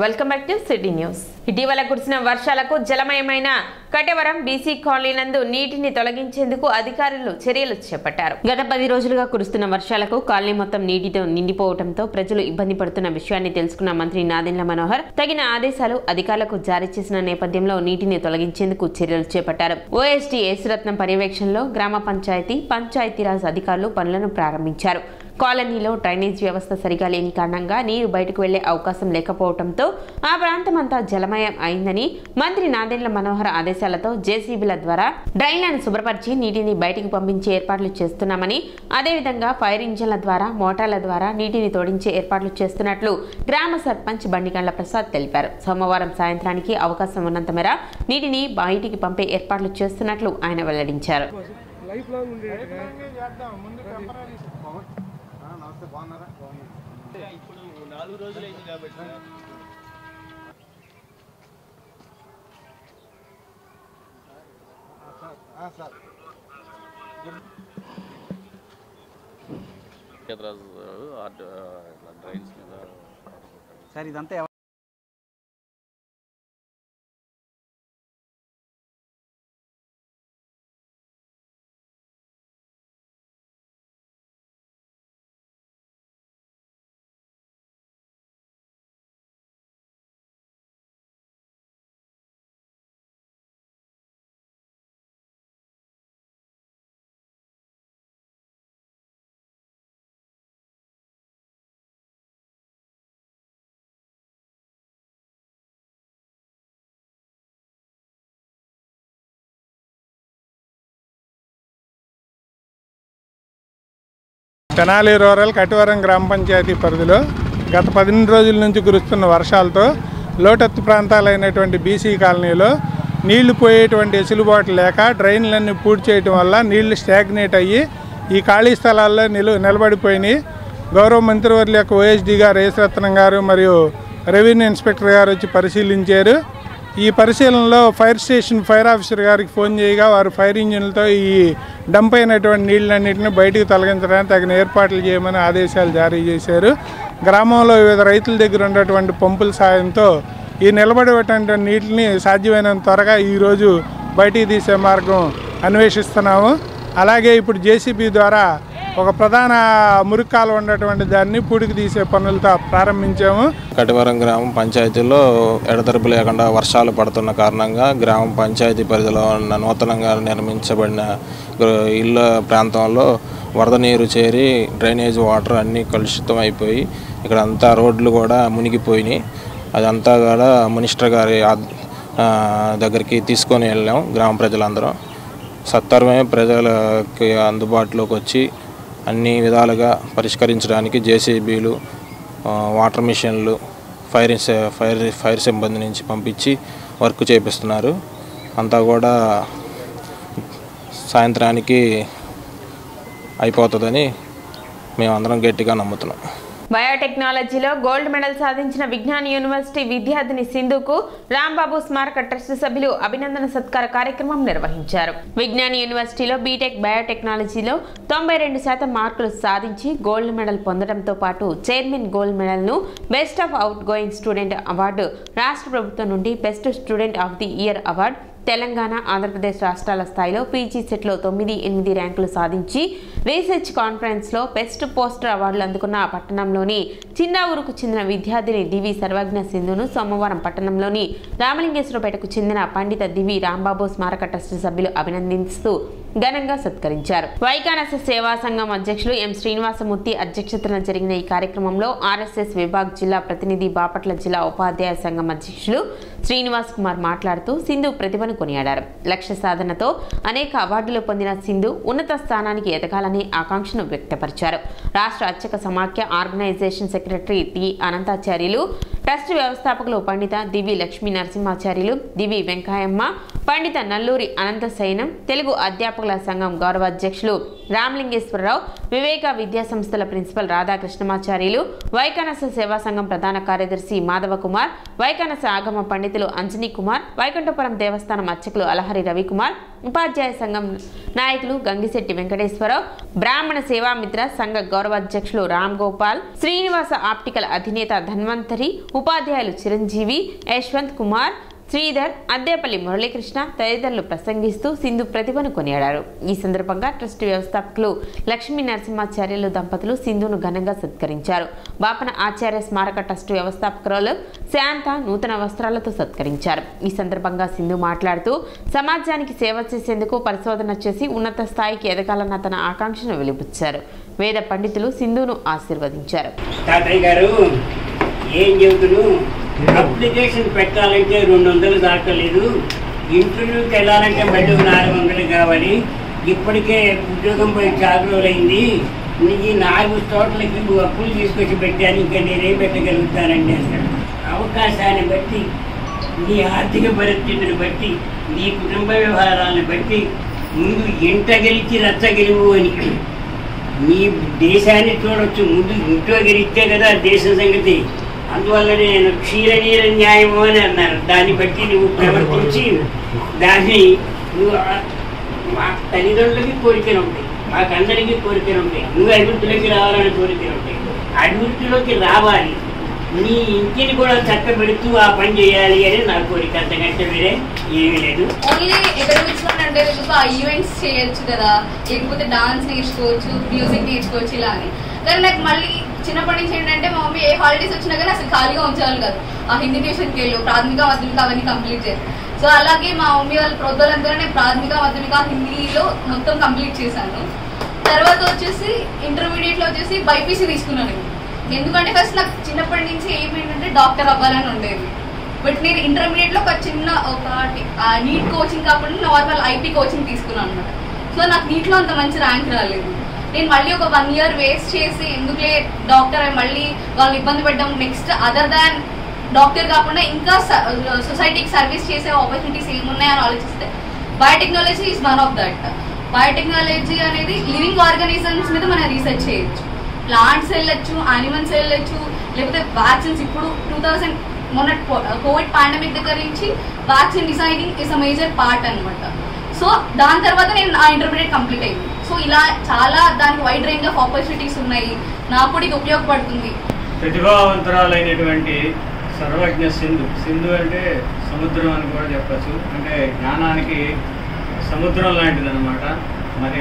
Welcome back to city news. ఇటీవల కురిసిన వర్షాలకు జలమయమైన కటవరం బీసీ కాలనీ నందు నీటిని తొలగించేందుకు అధికారులు చర్యలు చేపట్టారు. గత 10 రోజులుగా కురుస్తున్న వర్షాలకు కాలనీ మొత్తం నీటితో నిండిపోవడంతో ప్రజలు ఇబ్బంది పడుతున్న విషయాన్ని తెలుసుకున్న మంత్రి నాదెండ్ల మనోహర్ తగిన ఆదేశాలు అధికారులకు జారీ చేసిన నేపథ్యంలో నీటిని తొలగించేందుకు చర్యలు చేపట్టారు. ఓఎస్డీ యేసురత్నం పర్యవేక్షణలో గ్రామ పంచాయతీరాజ్ అధికారులు పనులను ప్రారంభించారు. కాలనీలో డ్రైనేజ్ వ్యవస్థ సరిగా లేని కారణంగా నీరు బయటకు వెళ్లే అవకాశం లేకపోవడంతో ఆ ప్రాంతమంతా జలమయం అయిందని మంత్రి నాదెండ్ల మనోహర్ ఆదేశాలతో జేసీబీల ద్వారా డ్రైన్లను శుభ్రపరిచి నీటిని బయటికి పంపించే ఏర్పాట్లు చేస్తున్నామని, అదేవిధంగా ఫైర్ ఇంజన్ల ద్వారా మోటార్ల ద్వారా నీటిని తోడించే ఏర్పాట్లు చేస్తున్నట్లు గ్రామ సర్పంచ్ బండిగండ్ల ప్రసాద్ తెలిపారు. సోమవారం సాయంత్రానికి అవకాశం ఉన్నంత మేర నీటిని బయటికి పంపే ఏర్పాట్లు చేస్తున్నట్లు ఆయన వెల్లడించారు. ఇప్పుడు 4 రోజులైంది కాబట్టి సార్ ఇదంతా తెనాలి రూరల్ కటవరం గ్రామ పంచాయతీ పరిధిలో గత 18 రోజుల నుంచి కురుస్తున్న వర్షాలతో లోతట్టు ప్రాంతాలైనటువంటి బీసీ కాలనీలో నీళ్లు పోయేటువంటి వెసులుబాటు లేక డ్రైన్లన్నీ పూర్తి చేయడం వల్ల నీళ్లు స్టాగ్నేట్ అయ్యి ఈ ఖాళీ స్థలాల్లో నిలబడిపోయినాయి. గౌరవ మంత్రివర్యుల యొక్క ఓఎస్డీ గారు యేసురత్నం గారు మరియు రెవెన్యూ ఇన్స్పెక్టర్ గారు వచ్చి పరిశీలించారు. ఈ పరిశీలనలో ఫైర్ ఆఫీసర్ గారికి ఫోన్ చేయగా వారు ఫైర్ ఇంజిన్లతో ఈ డంప్ అయినటువంటి నీళ్ళన్నింటినీ బయటకు తొలగించడానికి తగిన ఏర్పాట్లు చేయమని ఆదేశాలు జారీ చేశారు. గ్రామంలో వివిధ రైతుల దగ్గర ఉన్నటువంటి పంపుల సాయంతో ఈ నిలబడేటువంటి నీటిని సాధ్యమైనంత త్వరగా ఈరోజు బయటికి తీసే మార్గం అన్వేషిస్తున్నాము. అలాగే ఇప్పుడు జేసీబీ ద్వారా ఒక ప్రధాన మురికాలు ఉన్నటువంటి దాన్ని పూడికి తీసే పనులతో ప్రారంభించాము. కటవరం గ్రామ పంచాయతీలో ఎడతెరపు లేకుండా వర్షాలు పడుతున్న కారణంగా గ్రామ పంచాయతీ పరిధిలో ఉన్న నూతనంగా నిర్మించబడిన ఇళ్ళ ప్రాంతంలో వరద నీరు చేరి డ్రైనేజ్ వాటర్ అన్నీ కలుషితం అయిపోయి ఇక్కడ అంతా రోడ్లు కూడా మునిగిపోయినాయి. అదంతా కూడా మినిస్టర్ గారి దగ్గరికి తీసుకొని వెళ్ళాం. గ్రామ ప్రజలందరం సత్వరమే ప్రజలకి అందుబాటులోకి వచ్చి అన్ని విధాలుగా పరిష్కరించడానికి జేసీబీలు, వాటర్ మిషన్లు, ఫైర్ సిబ్బంది నుంచి పంపించి వర్క్ చేపిస్తున్నారు. అంతా కూడా సాయంత్రానికి అయిపోతుందని మేమందరం గట్టిగా నమ్ముతున్నాం. బయోటెక్నాలజీలో గోల్డ్ మెడల్ సాధించిన విజ్ఞాన్ యూనివర్సిటీ విద్యార్థిని సింధుకు రాంబాబు స్మారక ట్రస్ట్ సభ్యులు అభినందన సత్కార కార్యక్రమం నిర్వహించారు. విజ్ఞాన్ యూనివర్సిటీలో బీటెక్ బయోటెక్నాలజీలో 92% మార్కులు సాధించి గోల్డ్ మెడల్ పొందడంతో పాటు చైర్మన్ గోల్డ్ మెడల్ ను best of out going student award, రాష్ట్ర ప్రభుత్వం నుండి best student of the year award, Telangana, Andhra Pradesh రాష్ట్రాల స్థాయిలో పీజీ సెట్లో 9-8 ర్యాంకులు సాధించి రీసెర్చ్ కాన్ఫరెన్స్లో బెస్ట్ పోస్టర్ అవార్డులు అందుకున్న పట్టణంలోని చిన్న ఊరుకు చెందిన విద్యార్థిని దివి సర్వజ్ఞ సింధును సోమవారం పట్టణంలోని రామలింగేశ్వరపేటకు చెందిన పండిత దివి రాంబాబు స్మారక ట్రస్ట్ సభ్యులు అభినందిస్తూ ఘనంగా సత్కరించారు. వైకానస సేవా సంఘం అధ్యక్షులు ఎం శ్రీనివాసమూర్తి అధ్యక్షతన జరిగిన ఈ కార్యక్రమంలో ఆర్ఎస్ఎస్ విభాగ్ జిల్లా ప్రతినిధి, బాపట్ల జిల్లా ఉపాధ్యాయ సంఘం అధ్యక్షులు శ్రీనివాస్ కుమార్ మాట్లాడుతూ సింధు ప్రతిభను కొనియాడారు. లక్ష్య సాధనతో అనేక అవార్డులు పొందిన సింధు ఉన్నత స్థానానికి ఎదగాలని ఆకాంక్షను వ్యక్తపరిచారు. రాష్ట్ర అర్చక సమాఖ్య organisation secretary T Anantacharyulu, trust వ్యవస్థాపకులు పండిత దివి లక్ష్మీ నరసింహాచార్యులు, దివి వెంకయ్యమ్మ, పండిత నల్లూరి అనంత సైనం, తెలుగు అధ్యాపకుల సంఘం గౌరవ అధ్యక్షులు రామలింగేశ్వరరావు, వివేక విద్యా సంస్థల ప్రిన్సిపల్ రాధాకృష్ణమాచార్యులు, వైకానస సేవా సంఘం ప్రధాన కార్యదర్శి మాధవ కుమార్, వైకానస ఆగమ పండితులు అంజనీ కుమార్, వైకుంఠపురం దేవస్థానం అర్చకులు అలహరి రవికుమార్, ఉపాధ్యాయ సంఘం నాయకులు గంగిశెట్టి వెంకటేశ్వరరావు, బ్రాహ్మణ సేవామిత్ర సంఘ గౌరవాధ్యక్షులు రామ్ గోపాల్, శ్రీనివాస ఆప్టికల్ అధినేత ధన్వంతరి, ఉపాధ్యాయులు చిరంజీవి, యశ్వంత్ కుమార్, శ్రీధర్, అద్దేపల్లి మురళీకృష్ణ తదితరులు ప్రసంగిస్తూ సింధు ప్రతిభను కొనియాడారు. ఈ సందర్భంగా ట్రస్ట్ వ్యవస్థాపకులు లక్ష్మీ నరసింహాచార్యులు దంపతులు సింధును ఘనంగా సత్కరించారు. బాపన ఆచార్య స్మారక ట్రస్ట్ వ్యవస్థాపకురాలు శాంత నూతన వస్త్రాలతో సత్కరించారు. ఈ సందర్భంగా సింధు మాట్లాడుతూ సమాజానికి సేవ చేసేందుకు పరిశోధన చేసి ఉన్నత స్థాయికి ఎదగాలన్న తన ఆకాంక్షను వెలిబుచ్చారు. వేద పండితులు సింధును ఆశీర్వదించారు. అప్లికేషన్ పెట్టాలంటే 200 దాటలేదు, ఇంటర్వ్యూకి వెళ్ళాలంటే మళ్ళీ 400 కావాలి. ఇప్పటికే ఉద్యోగం పోయి 4 రోజులైంది. ఈ 4 చోట్లకి అప్పులు తీసుకొచ్చి పెట్టాను, ఇంకా నేనేం పెట్టగలుగుతానండి అసలు. అవకాశాన్ని బట్టి, నీ ఆర్థిక పరిస్థితిని బట్టి, నీ కుటుంబ వ్యవహారాలను బట్టి ముందు ఇంట గెలిచి రచ్చ గెలువు అని నీ దేశాన్ని చూడొచ్చు. ముందు ఇంట్లో గెలిస్తే కదా దేశం సంగతి. అందువల్ల నేను క్షీరనీర న్యాయము అని అన్నారు. దాన్ని బట్టి నువ్వు ప్రవర్తించి దాన్ని నువ్వు మా తల్లిదండ్రులకి కోరికలు ఉంటాయి, మాకందరికీ కోరికలు ఉంటాయి. నువ్వు అభివృద్ధిలోకి రావాలని కోరికలు ఉంటాయి. అభివృద్ధిలోకి రావాలి, నీ ఇంటిని కూడా చక్కబెడుతూ ఆ పని చేయాలి అని నా కోరిక. అంతకంటే వేరే ఏమీ లేదు. అంటే ఈవెంట్స్ చేయొచ్చు కదా, లేకపోతే డాన్స్ నేర్చుకోవచ్చు, మ్యూజిక్ నేర్చుకోవచ్చు ఇలా అని. కానీ నాకు మళ్ళీ చిన్నప్పటి నుంచి ఏంటంటే మా మమ్మీ ఏ హాలిడేస్ వచ్చినా కానీ అసలు ఖాళీగా ఉంచేవాళ్ళు కాదు. ఆ హిందీ ట్యూషన్కి వెళ్ళు, ప్రాథమిక మాధ్యమిక అవన్నీ కంప్లీట్ చేయాలి. సో అలాగే మా మమ్మీ వాళ్ళ ప్రోద్బలంతో నేను ప్రాథమిక మాధ్యమిక హిందీలో మొత్తం కంప్లీట్ చేశాను. తర్వాత వచ్చేసి ఇంటర్మీడియట్లో వచ్చేసి బైపీసీ తీసుకున్నాను. ఎందుకంటే ఫస్ట్ నాకు చిన్నప్పటి నుంచి ఏమేంటంటే డాక్టర్ అవ్వాలని ఉండేది. బట్ నేను ఇంటర్మీడియట్లో ఒకటి నీట్ కోచింగ్ కాకుండా నార్మల్ ఐపీ కోచింగ్ తీసుకున్నాను అనమాట. సో నాకు నీట్లో అంత మంచి ర్యాంక్ రాలేదు. నేను మళ్ళీ ఒక 1 year వేస్ట్ చేసి ఎందుకులే డాక్టర్ మళ్ళీ వాళ్ళు ఇబ్బంది పడ్డాం, నెక్స్ట్ అదర్ దాన్ డాక్టర్ కాకుండా ఇంకా సొసైటీకి సర్వీస్ చేసే ఆపర్చునిటీస్ ఏమున్నాయని ఆలోచిస్తే biotechnology is one of that. Biotechnology అనేది లివింగ్ ఆర్గానిజమ్స్ మీద మనం రీసెర్చ్ చేయొచ్చు. ప్లాంట్స్ వెళ్ళొచ్చు, యానిమల్స్ వెళ్ళొచ్చు, లేకపోతే వ్యాక్సిన్స్. ఇప్పుడు 2000 మొన్న కోవిడ్ పాండమిక్ దగ్గర నుంచి vaccine designing is a major part అనమాట. సో దాని తర్వాత నేను ఆ ఇంటర్మీడియట్ కంప్లీట్ అయింది. సో ఇలా చాలా దానికి వైడ్ రేంజ్ ఆఫ్ ఆపర్చునిటీస్ ఉన్నాయి. నాకు కూడా ఇది ఉపయోగపడుతుంది. ప్రతిభావంతురాలైనటువంటి సర్వజ్ఞ సింధు అంటే సముద్రం అని కూడా చెప్పచ్చు. అంటే జ్ఞానానికి సముద్రం లాంటిది అనమాట. మరి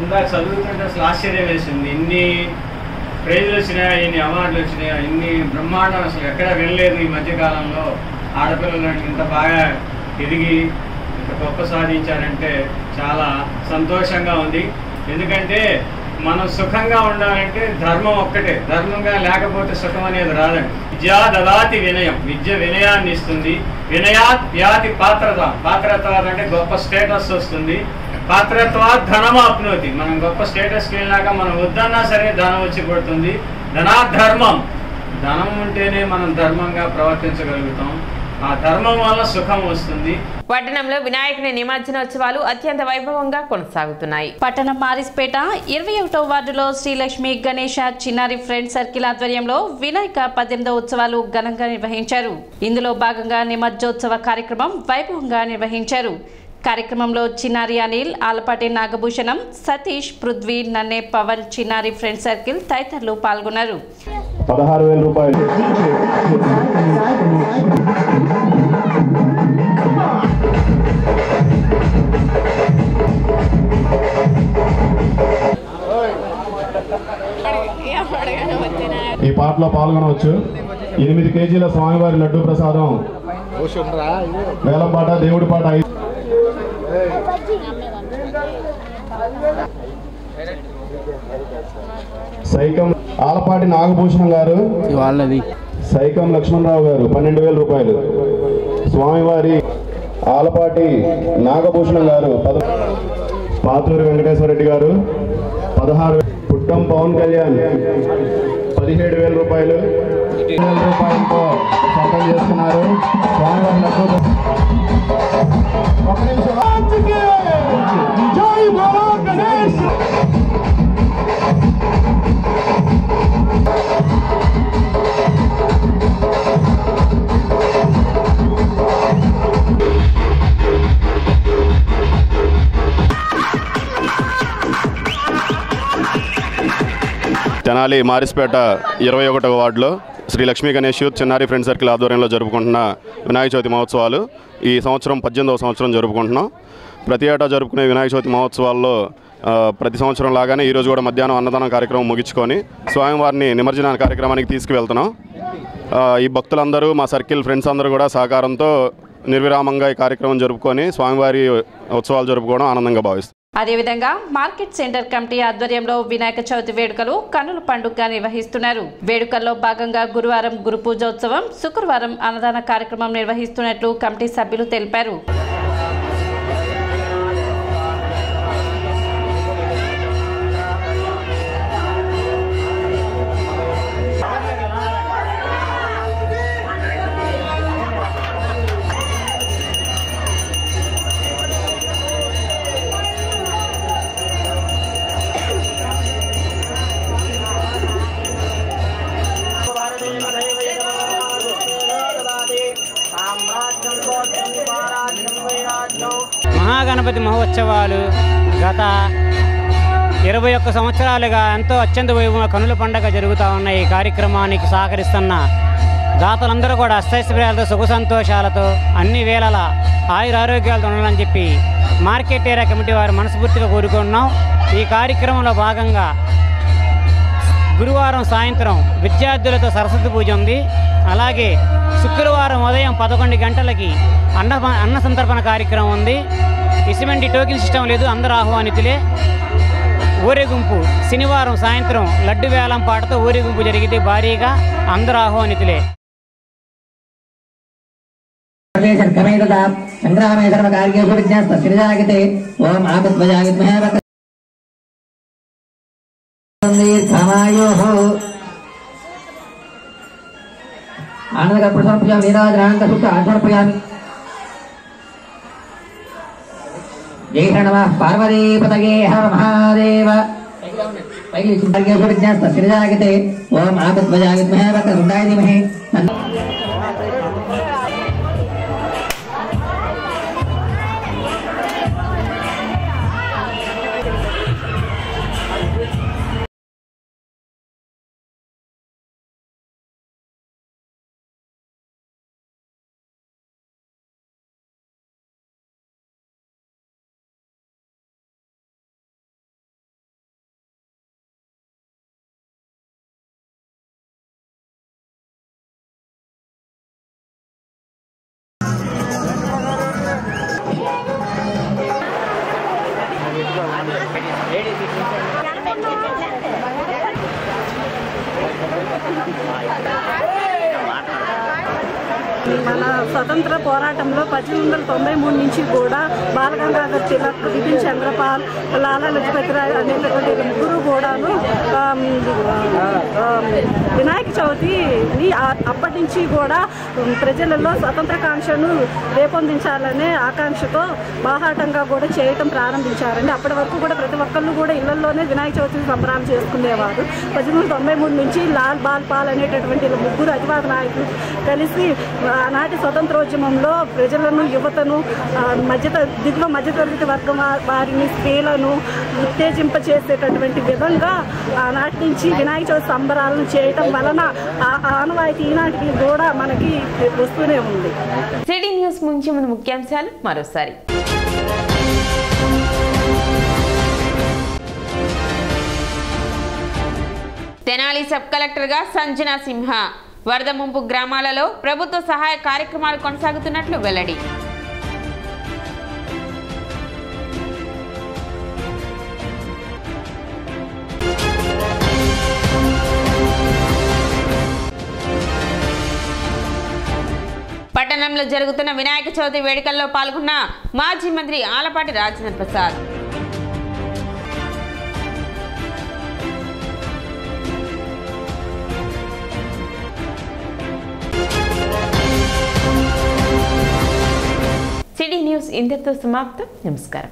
ఇందాక చదువుతుంటే అసలు ఆశ్చర్యం వేసింది. ఇన్ని ప్రైజులు వచ్చినాయా, ఇన్ని అవార్డులు వచ్చినాయా, ఇన్ని బ్రహ్మాండం అసలు ఎక్కడ వినలేదు ఈ మధ్యకాలంలో. ఆడపిల్లలు ఇంత బాగా ఎదిగి ఇంత గొప్ప సాధించారంటే చాలా సంతోషంగా ఉంది. ఎందుకంటే మనం సుఖంగా ఉండాలంటే ధర్మం ఒక్కటే, ధర్మంగా లేకపోతే సుఖం అనేది రాదండి. విద్యా దదాతి వినయం, విద్య వినయాన్ని ఇస్తుంది. వినయాత్ వ్యాతి పాత్రత, పాత్రత అంటే గొప్ప స్టేటస్ వస్తుంది. పాత్రత్వాత్ ధనమాప్నోతి, మనం గొప్ప స్టేటస్కి వెళ్ళాక మనం వద్దన్నా సరే ధనం వచ్చి పడుతుంది. ధనాధర్మం, ధనం ఉంటేనే మనం ధర్మంగా ప్రవర్తించగలుగుతాం. ఆ ధర్మం వల్ల సుఖం వస్తుంది. పట్టణంలో వినాయకుని నిమజ్జనోత్సవాలు అత్యంత వైభవంగా కొనసాగుతున్నాయి. పట్టణం మారిస్పేట 21వ వార్డులో శ్రీలక్ష్మి గణేష చిన్నారి ఫ్రెండ్ సర్కిల్ ఆధ్వర్యంలో వినాయక 18వ ఉత్సవాలు ఘనంగా నిర్వహించారు. ఇందులో భాగంగా నిమజ్జోత్సవ కార్యక్రమం వైభవంగా నిర్వహించారు. కార్యక్రమంలో చిన్నారి అనిల్, ఆలపాటి నాగభూషణం, సతీష్, పృథ్వీ, నన్నే, పవన్, చిన్నారి ఫ్రెండ్ సర్కిల్ తదితరులు పాల్గొన్నారు. 16,000 రూపాయలు. ఈ పాటలో పాల్గొనవచ్చు. 8 కేజీల స్వామివారి లడ్డూ ప్రసాదం, వేలం పాట, దేవుడి పాట. సైకం ఆలపాటి నాగభూషణం గారు, సైకం లక్ష్మణరావు గారు 12,000 రూపాయలు. స్వామివారి ఆలపాటి నాగభూషణం గారు, పాతూరి వెంకటేశ్వర రెడ్డి గారు 16,000. పుట్టం పవన్ కళ్యాణ్ 17,000 రూపాయలు. 7,000 రూపాయలతో సొంతం చేస్తున్నారు. స్వామివారి లడ్డూ. ఒక నిమిషం. తెనాలి మారిస్పేట 21వ వార్డులో శ్రీ లక్ష్మీ గణేష్ యూత్ చిన్నారి ఫ్రెండ్ సర్కిల్ ఆధ్వర్యంలో జరుపుకుంటున్న వినాయక చవితి మహోత్సవాలు ఈ సంవత్సరం 18వ సంవత్సరం జరుపుకుంటున్నాం. ప్రతి ఏటా జరుపుకునే వినాయక చవితి మహోత్సవాల్లో ప్రతి సంవత్సరం లాగానే ఈరోజు కూడా మధ్యాహ్నం అన్నదానం కార్యక్రమం ముగించుకొని స్వామివారిని నిమజ్జన కార్యక్రమానికి తీసుకువెళ్తున్నాం. ఈ భక్తులందరూ మా సర్కిల్ ఫ్రెండ్స్ అందరూ కూడా సహకారంతో నిర్విరామంగా ఈ కార్యక్రమం జరుపుకొని స్వామివారి ఉత్సవాలు జరుపుకోవడం ఆనందంగా భావిస్తాం. అదేవిధంగా మార్కెట్ సెంటర్ కమిటీ ఆధ్వర్యంలో వినాయక చవితి వేడుకలు కన్నుల పండుగగా నిర్వహిస్తున్నారు. వేడుకల్లో భాగంగా గురువారం గురు పూజోత్సవం, శుక్రవారం అన్నదాన కార్యక్రమం నిర్వహిస్తున్నట్లు కమిటీ సభ్యులు తెలిపారు. మహాగణపతి మహోత్సవాలు గత 21 సంవత్సరాలుగా ఎంతో అత్యంత వైభవంగా కనుల పండుగ జరుగుతూ ఉన్న ఈ కార్యక్రమానికి సహకరిస్తున్న దాతలందరూ కూడా అష్టైశ్వర్యాలతో సుఖ సంతోషాలతో అన్ని వేళలా ఆయురారోగ్యాలతో ఉండాలని చెప్పి మార్కెట్ ఏరియా కమిటీ వారు మనస్ఫూర్తిగా కోరుకుంటున్నాం. ఈ కార్యక్రమంలో భాగంగా గురువారం సాయంత్రం విద్యార్థులతో సరస్వతి పూజ ఉంది. అలాగే శుక్రవారం ఉదయం 11 గంటలకి అన్న సంతర్పణ కార్యక్రమం ఉంది. ఇటువంటి టోకెన్ సిస్టమ్ లేదు, అందరూ ఆహ్వానితులే. ఊరేగింపు శనివారం సాయంత్రం లడ్డు వేలం పాటతో ఊరేగింపు జరిగితే భారీగా అందరూ ఆహ్వానితులే. ఆనందకప్పుడు సమర్పయామి నీరాజనానంద సుఖ సమర్పయామి. జై నమ పార్వతీపతగే హర మహాదేవ. శ్రీజాగతే ఓం ఆపద్వజాయ విద్మహే వక్రతుండాయ ధీమహి. మన స్వతంత్ర పోరాటంలో 1893 నుంచి కూడా బాలగంగాధర్ తిలక్, బిపిన్ చంద్రపాల్, లాలా లజపతి రాయ్ అనేటటువంటి ముగ్గురు కూడాను వినాయక చవితిని అప్పటి నుంచి కూడా ప్రజలలో స్వతంత్రకాంక్షను రేపొందించాలనే ఆకాంక్షతో బాహాటంగా కూడా చేయటం ప్రారంభించారండి. అప్పటి వరకు కూడా ప్రతి ఒక్కళ్ళు కూడా ఇళ్లలోనే వినాయక చవితిని సంబరాలు చేసుకునేవారు. 1893 నుంచి లాల్ బాల్ పాల్ అనేటటువంటి ముగ్గురు అతివాద నాయకులు కలిసి ఆనాటి స్వతంత్రోద్యమంలో ప్రజలను, యువతను, దిగువ మధ్యతరగతి వర్గం వారిని, స్త్రీలను ఉత్తేజింపచేసేటటువంటి విధంగా ఆనాటి నుంచి వినాయక చవితి సంబరాలను చేయటం వలన ఆనవాయితీ ఈనాటికి కూడా మనకి వస్తూనే ఉంది. సిటీ న్యూస్ ముంచి మన ముఖ్యాంశాలు మరోసారి. తెనాలి సబ్ కలెక్టర్గా సంజనా సింహ. వరద ముంపు గ్రామాలలో ప్రభుత్వ సహాయ కార్యక్రమాలు కొనసాగుతున్నట్లు వెల్లడి. పట్టణంలో జరుగుతున్న వినాయక చవితి వేడుకల్లో పాల్గొన్న మాజీ మంత్రి ఆలపాటి రాజేంద్ర ప్రసాద్. సిటీ న్యూస్ ఇంతటితో సమాప్తం. నమస్కారం.